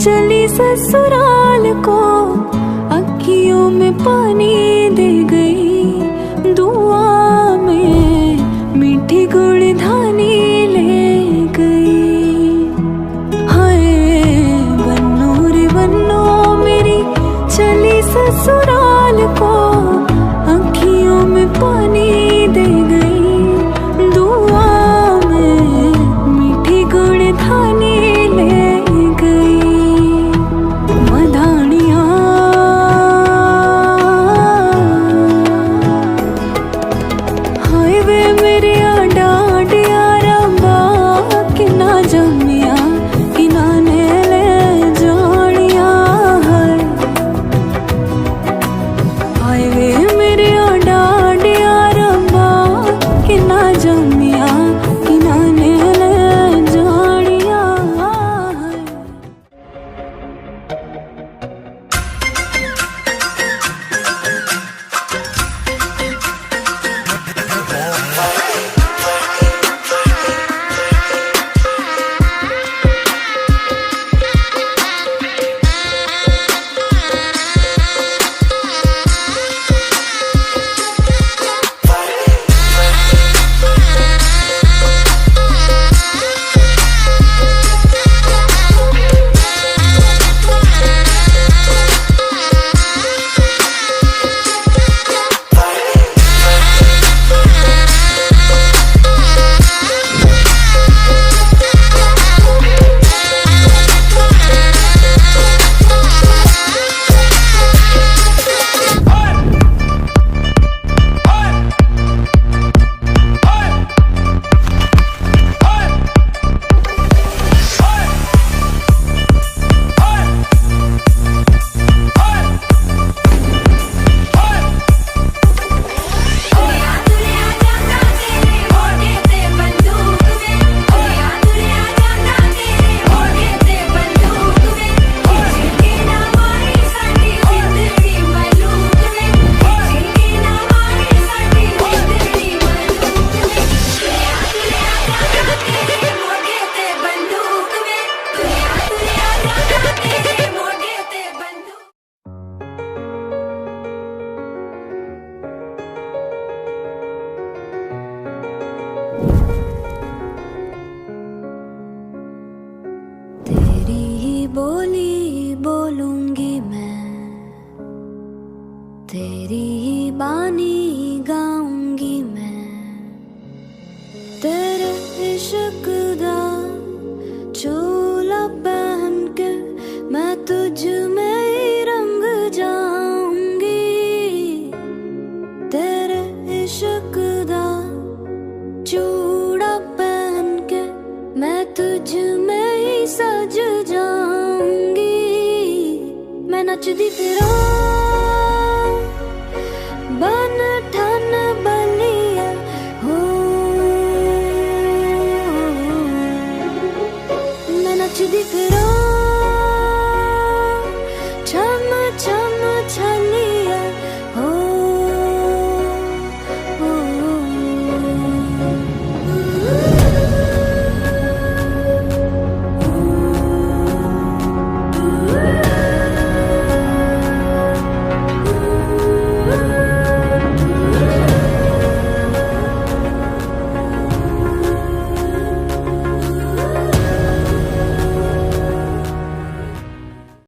चली ससुराल को, अखियों में पानी दे गई, दुआ में मीठी गुड़धानी ले गई। हाय बन्नो रे बन्नो मेरी चली ससुराल को, अखियों में पानी दे गई, दुआ में मीठी गुड़धानी ले गई। मधानियाँ हाय वे मेरे डाडिया रब्बा, कि ना जमिया कि ना ने ले जानिया। हाय वे मेरे डाडिया रब्बा, कि ना जमिया कि ना ने ले जानिया। तेरी ही बोली बोलूंगी मैं, तेरी ही बानी गाऊंगी मैं, तेरे इश्क दा चोला पहन के मैं तुझ में ही रंग जाऊंगी, तेरे इश्क दा चूड़ा पहन के मैं तुझ में सज जाऊंगी। मैं नचदी फिरां